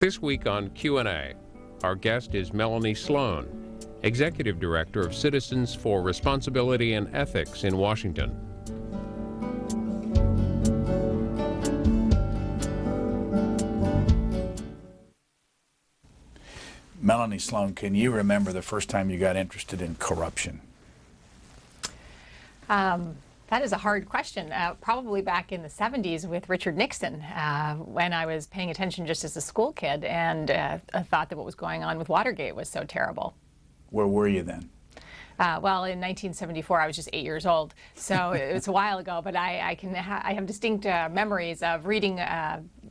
This week on Q&A, our guest is Melanie Sloan, Executive Director of Citizens for Responsibility and Ethics in Washington. Melanie Sloan, can you remember the first time you got interested in corruption? That is a hard question. Probably back in the 70s with Richard Nixon, when I was paying attention just as a school kid, and I thought that what was going on with Watergate was so terrible. Where were you then? Well, in 1974, I was just 8 years old, so it's a while ago. But I have distinct memories of reading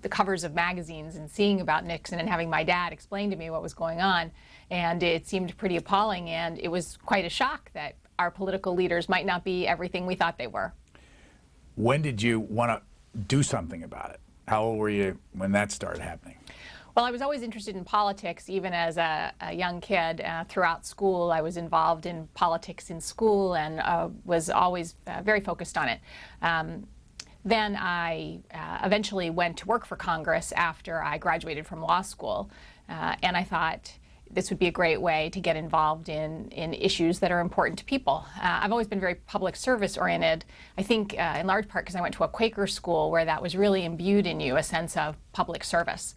the covers of magazines and seeing about Nixon and having my dad explain to me what was going on, and it seemed pretty appalling. And it was quite a shock that our political leaders might not be everything we thought they were. When did you want to do something about it? How old were you when that started happening? Well, I was always interested in politics, even as a young kid. Throughout school, I was involved in politics in school and was always very focused on it. Then I eventually went to work for Congress after I graduated from law school, and I thought this would be a great way to get involved in issues that are important to people. I've always been very public service oriented, I think in large part because I went to a Quaker school where that was really imbued in you, a sense of public service.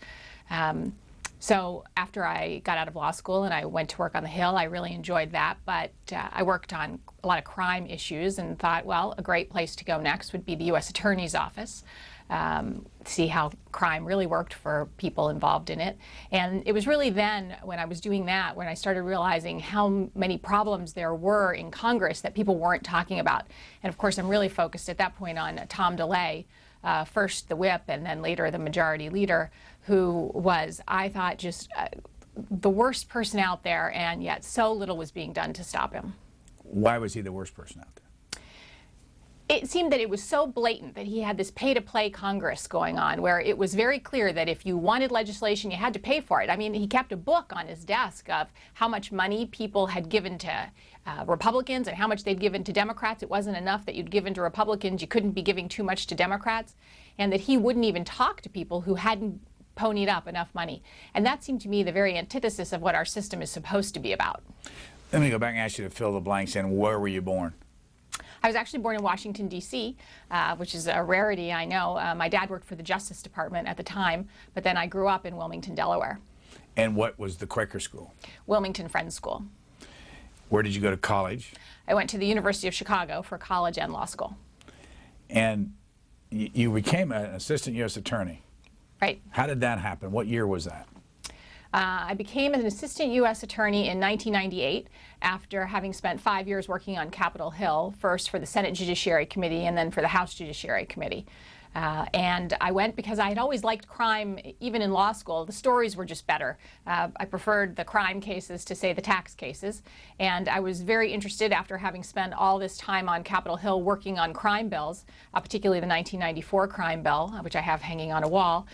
So after I got out of law school and I went to work on the Hill, I really enjoyed that, but I worked on a lot of crime issues and thought, well, a great place to go next would be the U.S. Attorney's Office. See how crime really worked for people involved in it. And it was really then, when I was doing that, when I started realizing how many problems there were in Congress that people weren't talking about. And of course, I'm really focused at that point on Tom DeLay, first the whip and then later the majority leader, who was, I thought, just the worst person out there, and yet so little was being done to stop him. Why was he the worst person out there? It seemed that it was so blatant that he had this pay-to-play Congress going on, where it was very clear that if you wanted legislation, you had to pay for it. I mean, he kept a book on his desk of how much money people had given to Republicans and how much they'd given to Democrats. It wasn't enough that you'd given to Republicans. You couldn't be giving too much to Democrats, and that he wouldn't even talk to people who hadn't ponied up enough money. And that seemed to me the very antithesis of what our system is supposed to be about. Let me go back and ask you to fill the blanks in. Where were you born? I was actually born in Washington, D.C., which is a rarity, I know. My dad worked for the Justice Department at the time, but then I grew up in Wilmington, Delaware. And what was the Quaker school? Wilmington Friends School. Where did you go to college? I went to the University of Chicago for college and law school. And you became an assistant U.S. attorney. Right. How did that happen? What year was that? I became an assistant U.S. attorney in 1998 after having spent 5 years working on Capitol Hill, first for the Senate Judiciary Committee and then for the House Judiciary Committee. And I went because I had always liked crime, even in law school. The stories were just better. I preferred the crime cases to, say, the tax cases. And I was very interested, after having spent all this time on Capitol Hill working on crime bills, particularly the 1994 crime bill, which I have hanging on a wall,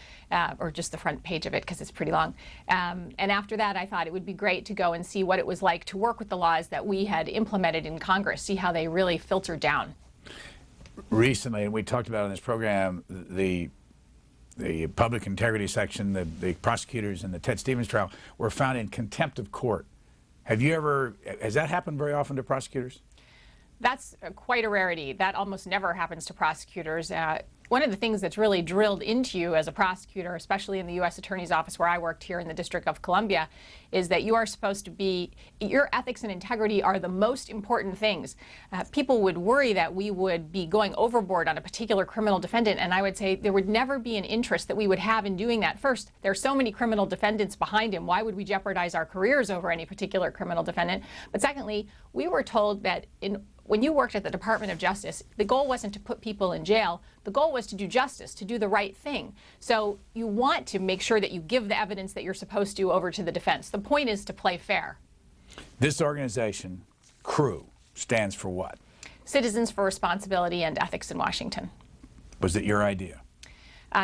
or just the front page of it because it's pretty long. And after that, I thought it would be great to go and see what it was like to work with the laws that we had implemented in Congress, see how they really filtered down. Recently, and we talked about in this program, the public integrity section, the prosecutors in the Ted Stevens trial were found in contempt of court. Has that happened very often to prosecutors? That's quite a rarity. That almost never happens to prosecutors. One of the things that's really drilled into you as a prosecutor, especially in the U.S. Attorney's Office where I worked here in the District of Columbia, is that you are supposed to be, your ethics and integrity are the most important things. People would worry that we would be going overboard on a particular criminal defendant, and I would say there would never be an interest that we would have in doing that. First, there are so many criminal defendants behind him. Why would we jeopardize our careers over any particular criminal defendant? But secondly, we were told that when you worked at the Department of Justice, the goal wasn't to put people in jail. The goal was to do justice, to do the right thing. So you want to make sure that you give the evidence that you're supposed to over to the defense. The point is to play fair. This organization, CREW, stands for what? Citizens for Responsibility and Ethics in Washington. Was it your idea?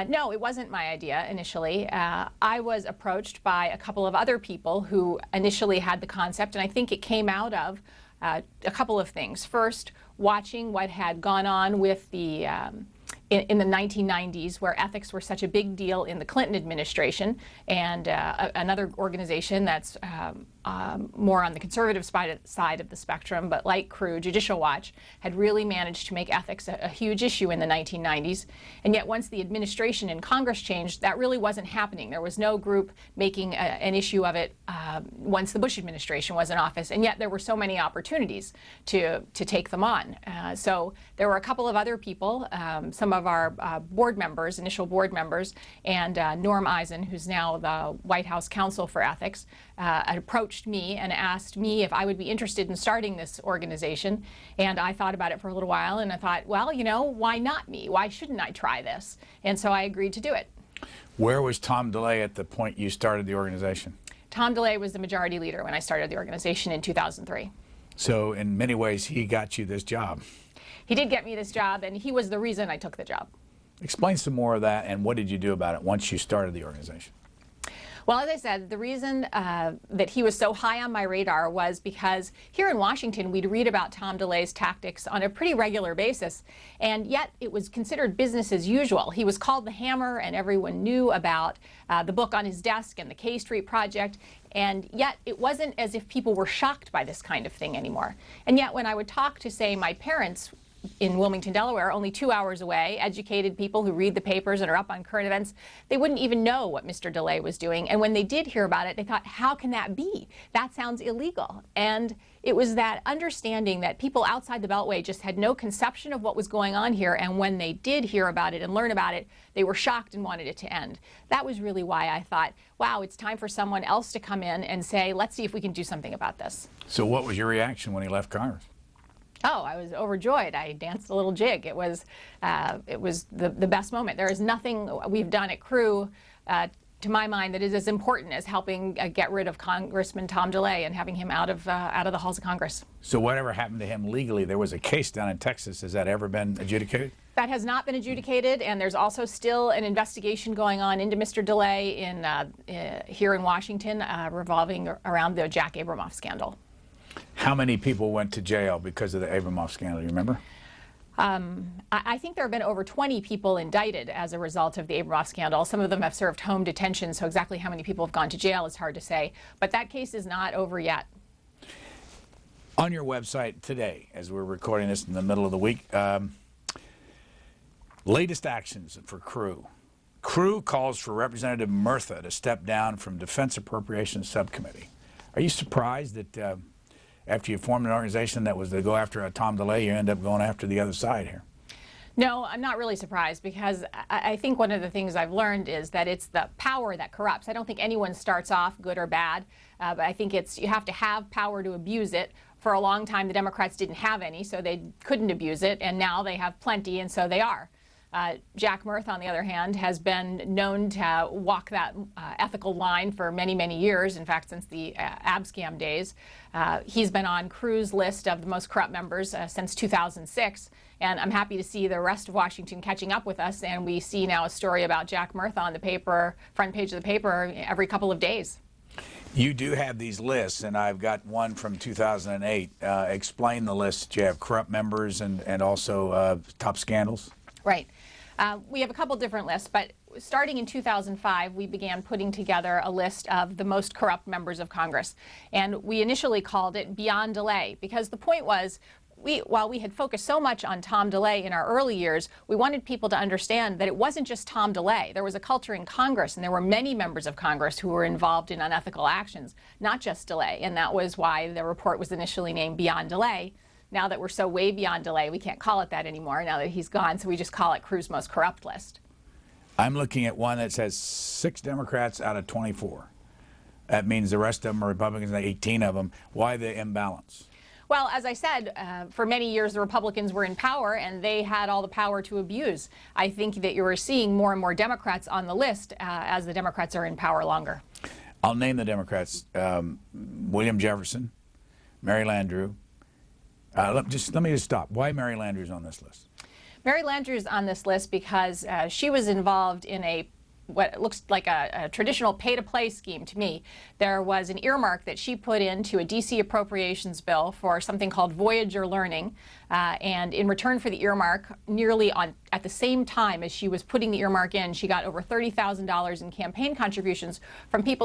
No, it wasn't my idea initially. I was approached by a couple of other people who initially had the concept, and I think it came out of a couple of things. First, watching what had gone on with the in the 1990s, where ethics were such a big deal in the Clinton administration, and another organization that's more on the conservative side of the spectrum, but like CREW, Judicial Watch, had really managed to make ethics a huge issue in the 1990s. And yet once the administration and Congress changed, that really wasn't happening. There was no group making an issue of it once the Bush administration was in office, and yet there were so many opportunities to take them on. So there were a couple of other people, some of our board members, initial board members, and Norm Eisen, who's now the White House Counsel for Ethics, approached me and asked me if I would be interested in starting this organization. And I thought about it for a little while, and I thought, well, you know, why not me? Why shouldn't I try this? And so I agreed to do it. Where was Tom DeLay at the point you started the organization? Tom DeLay was the majority leader when I started the organization in 2003. So in many ways, he got you this job. He did get me this job, and he was the reason I took the job. Explain some more of that, and what did you do about it once you started the organization? Well, as I said, the reason that he was so high on my radar was because here in Washington, we'd read about Tom DeLay's tactics on a pretty regular basis, and yet it was considered business as usual. He was called the Hammer, and everyone knew about the book on his desk and the K Street Project, and yet it wasn't as if people were shocked by this kind of thing anymore. And yet when I would talk to, say, my parents in Wilmington, Delaware, only 2 hours away, educated people who read the papers and are up on current events, they wouldn't even know what Mr. DeLay was doing. And when they did hear about it, they thought, how can that be? That sounds illegal. And it was that understanding that people outside the Beltway just had no conception of what was going on here. And when they did hear about it and learn about it, they were shocked and wanted it to end. That was really why I thought, wow, it's time for someone else to come in and say, let's see if we can do something about this. So what was your reaction when he left Congress? Oh, I was overjoyed. I danced a little jig. It was the best moment. There is nothing we've done at CREW, to my mind, that is as important as helping get rid of Congressman Tom DeLay and having him out of the halls of Congress. So whatever happened to him legally, there was a case down in Texas. Has that ever been adjudicated? That has not been adjudicated, and there's also still an investigation going on into Mr. DeLay here in Washington, revolving around the Jack Abramoff scandal. How many people went to jail because of the Abramoff scandal, you remember? I think there have been over 20 people indicted as a result of the Abramoff scandal. Some of them have served home detention, so exactly how many people have gone to jail is hard to say. But that case is not over yet. On your website today, as we're recording this in the middle of the week, latest actions for CREW. CREW calls for Representative Murtha to step down from Defense Appropriations Subcommittee. Are you surprised that after you formed an organization that was to go after Tom DeLay, you end up going after the other side here? No, I'm not really surprised, because I think one of the things I've learned is that it's the power that corrupts. I don't think anyone starts off good or bad, but I think you have to have power to abuse it. For a long time, the Democrats didn't have any, so they couldn't abuse it, and now they have plenty, and so they are. Jack Murtha, on the other hand, has been known to walk that ethical line for many, many years. In fact, since the Abscam days. He's been on CREW's list of the most corrupt members since 2006. And I'm happy to see the rest of Washington catching up with us. And we see now a story about Jack Murtha on the paper, front page of the paper, every couple of days. You do have these lists, and I've got one from 2008. Explain the list. You have corrupt members and also top scandals. Right. We have a couple different lists, but starting in 2005, we began putting together a list of the most corrupt members of Congress. And we initially called it Beyond DeLay, because the point was, while we had focused so much on Tom DeLay in our early years, we wanted people to understand that it wasn't just Tom DeLay. There was a culture in Congress, and there were many members of Congress who were involved in unethical actions, not just DeLay. And that was why the report was initially named Beyond DeLay. Now that we're so way beyond DeLay, we can't call it that anymore now that he's gone, so we just call it CREW's Most Corrupt list. I'm looking at one that says 6 Democrats out of 24. That means the rest of them are Republicans, 18 of them. Why the imbalance? Well, as I said, for many years the Republicans were in power, and they had all the power to abuse. I think that you are seeing more and more Democrats on the list as the Democrats are in power longer. I'll name the Democrats. William Jefferson, Mary Landrieu. Let me just stop. Why Mary Landrieu's on this list? Mary Landrieu's on this list because she was involved in a what looks like a traditional pay-to-play scheme to me. There was an earmark that she put into a DC appropriations bill for something called Voyager Learning, and in return for the earmark, nearly at the same time as she was putting the earmark in, she got over $30,000 in campaign contributions from people who